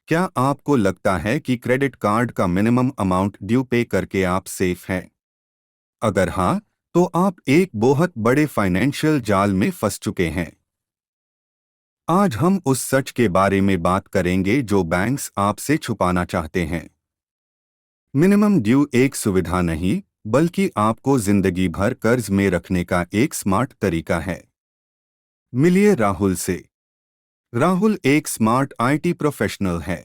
क्या आपको लगता है कि क्रेडिट कार्ड का मिनिमम अमाउंट ड्यू पे करके आप सेफ हैं? अगर हाँ, तो आप एक बहुत बड़े फाइनेंशियल जाल में फंस चुके हैं। आज हम उस सच के बारे में बात करेंगे जो बैंक्स आपसे छुपाना चाहते हैं। मिनिमम ड्यू एक सुविधा नहीं, बल्कि आपको जिंदगी भर कर्ज में रखने का एक स्मार्ट तरीका है। मिलिए राहुल से। राहुल एक स्मार्ट आईटी प्रोफेशनल है।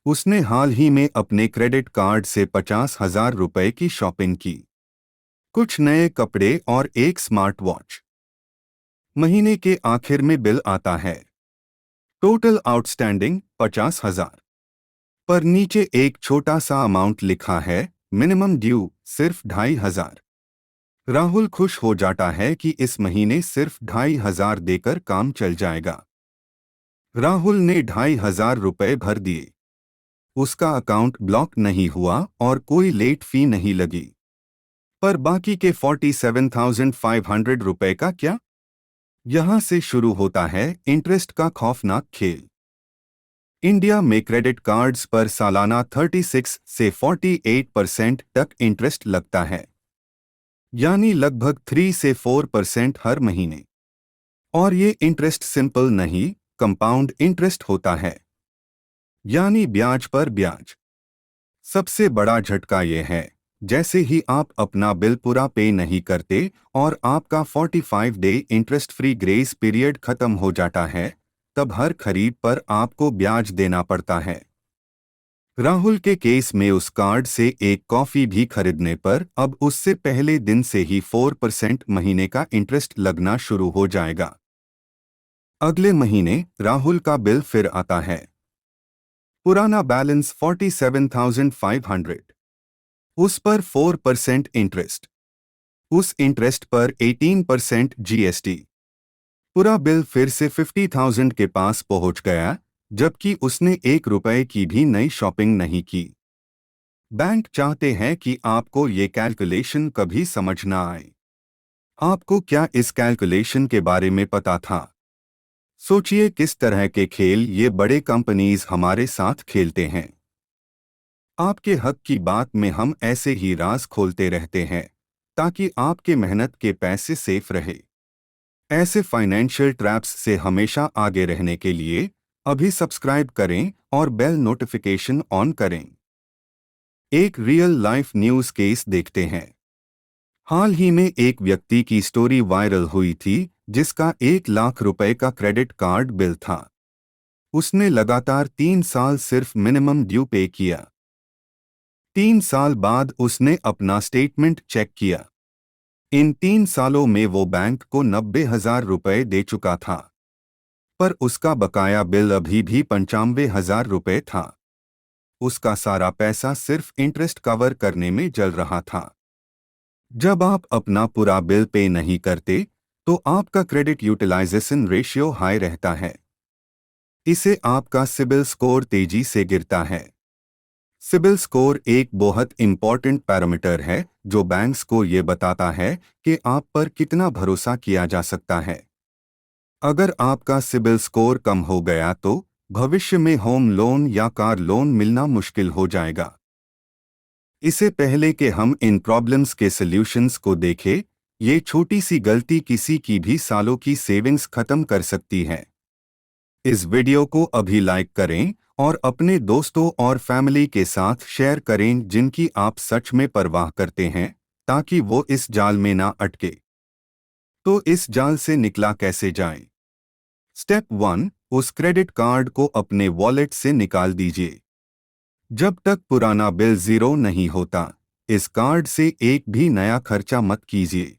उसने हाल ही में अपने क्रेडिट कार्ड से 50,000 रुपए की शॉपिंग की, कुछ नए कपड़े और एक स्मार्ट वॉच। महीने के आखिर में बिल आता है, टोटल आउटस्टैंडिंग 50,000, पर नीचे एक छोटा सा अमाउंट लिखा है, मिनिमम ड्यू सिर्फ 2,500। राहुल खुश हो जाता है कि इस महीने सिर्फ 2,500 देकर काम चल जाएगा। राहुल ने 2,500 रुपए भर दिए। उसका अकाउंट ब्लॉक नहीं हुआ और कोई लेट फी नहीं लगी। पर बाकी के 47,500 रुपए का क्या? यहां से शुरू होता है इंटरेस्ट का खौफनाक खेल। इंडिया में क्रेडिट कार्ड्स पर सालाना 36 से 48% तक इंटरेस्ट लगता है, यानी लगभग 3 से 4% हर महीने। और ये इंटरेस्ट सिंपल नहीं, कंपाउंड इंटरेस्ट होता है, यानी ब्याज पर ब्याज। सबसे बड़ा झटका ये है, जैसे ही आप अपना बिल पूरा पे नहीं करते और आपका 45 day interest free grace period खत्म हो जाता है, तब हर खरीद पर आपको ब्याज देना पड़ता है। राहुल के केस में उस कार्ड से एक कॉफी भी खरीदने पर अब उससे पहले दिन से ही 4% महीने का इंटरेस्ट लगना शुरू हो जाएगा। अगले महीने राहुल का बिल फिर आता है। पुराना बैलेंस 47,500, उस पर 4% इंटरेस्ट, उस इंटरेस्ट पर 18% जीएसटी। पूरा बिल फिर से 50,000 के पास पहुंच गया, जबकि उसने 1 रुपए की भी नई शॉपिंग नहीं की। बैंक चाहते हैं कि आपको ये कैलकुलेशन कभी समझ ना आए। आपको क्या इस कैलकुलेशन के बारे में पता था? सोचिए किस तरह के खेल ये बड़े कंपनीज हमारे साथ खेलते हैं। आपके हक की बात में हम ऐसे ही राज खोलते रहते हैं, ताकि आपके मेहनत के पैसे सेफ रहे। ऐसे फाइनेंशियल ट्रैप्स से हमेशा आगे रहने के लिए अभी सब्सक्राइब करें और बेल नोटिफिकेशन ऑन करें। एक रियल लाइफ न्यूज़ केस देखते हैं। हाल ही में एक व्यक्ति की स्टोरी वायरल हुई थी, जिसका 1 लाख रुपए का क्रेडिट कार्ड बिल था। उसने लगातार 3 साल सिर्फ मिनिमम ड्यू पे किया। 3 साल बाद उसने अपना स्टेटमेंट चेक किया। इन 3 सालों में वो बैंक को 90,000 रुपए दे चुका था, पर उसका बकाया बिल अभी भी 95,000 रुपए था। उसका सारा पैसा सिर्फ इंटरेस्ट कवर करने में जल रहा था। जब आप अपना पूरा बिल पे नहीं करते, तो आपका क्रेडिट यूटिलाइजेशन रेशियो हाई रहता है। इससे आपका सिबिल स्कोर तेजी से गिरता है। सिबिल स्कोर एक बहुत इंपॉर्टेंट पैरामीटर है जो बैंक्स को ये बताता है कि आप पर कितना भरोसा किया जा सकता है। अगर आपका सिबिल स्कोर कम हो गया तो भविष्य में होम लोन या कार लोन मिलना मुश्किल हो जाएगा। इससे पहले कि हम इन प्रॉब्लम्स के सॉल्यूशंस को देखें, ये छोटी सी गलती किसी की भी सालों की सेविंग्स खत्म कर सकती है। इस वीडियो को अभी लाइक करें और अपने दोस्तों और फैमिली के साथ शेयर करें जिनकी आप सच में परवाह करते हैं, ताकि वो इस जाल में ना अटके। तो इस जाल से निकला कैसे जाएं? स्टेप 1, उस क्रेडिट कार्ड को अपने वॉलेट से निकाल दीजिए। जब तक पुराना बिल ज़ीरो नहीं होता, इस कार्ड से एक भी नया खर्चा मत कीजिए।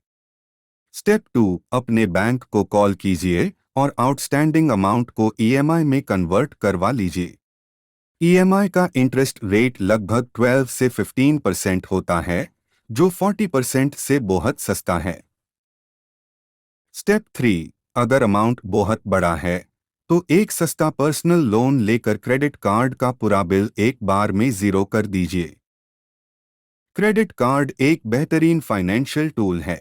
स्टेप 2, अपने बैंक को कॉल कीजिए और आउटस्टैंडिंग अमाउंट को ईएमआई में कन्वर्ट करवा लीजिए। ईएमआई का इंटरेस्ट रेट लगभग 12 से 15% होता है, जो 40% से बहुत सस्ता है। स्टेप 3, अगर अमाउंट बहुत बड़ा है, तो एक सस्ता पर्सनल लोन लेकर क्रेडिट कार्ड का पूरा बिल एक बार में ज़ीरो कर दीजिए। क्रेडिट कार्ड एक बेहतरीन फाइनेंशियल टूल है,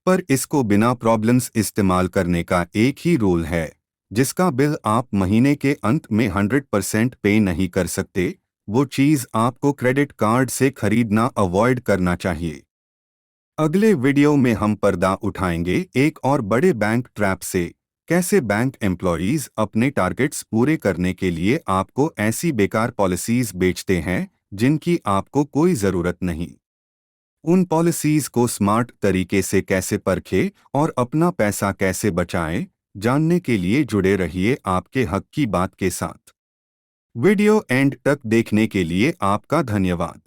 पर इसको बिना प्रॉब्लम्स इस्तेमाल करने का एक ही रूल है, जिसका बिल आप महीने के अंत में 100% पे नहीं कर सकते, वो चीज़ आपको क्रेडिट कार्ड से खरीदना अवॉइड करना चाहिए। अगले वीडियो में हम पर्दा उठाएंगे एक और बड़े बैंक ट्रैप से, कैसे बैंक एम्प्लॉयीज अपने टारगेट्स पूरे करने के लिए आपको ऐसी बेकार पॉलिसीज बेचते हैं जिनकी आपको कोई ज़रूरत नहीं। उन पॉलिसीज को स्मार्ट तरीके से कैसे परखें और अपना पैसा कैसे बचाएं, जानने के लिए जुड़े रहिए आपके हक की बात के साथ। वीडियो एंड तक देखने के लिए आपका धन्यवाद।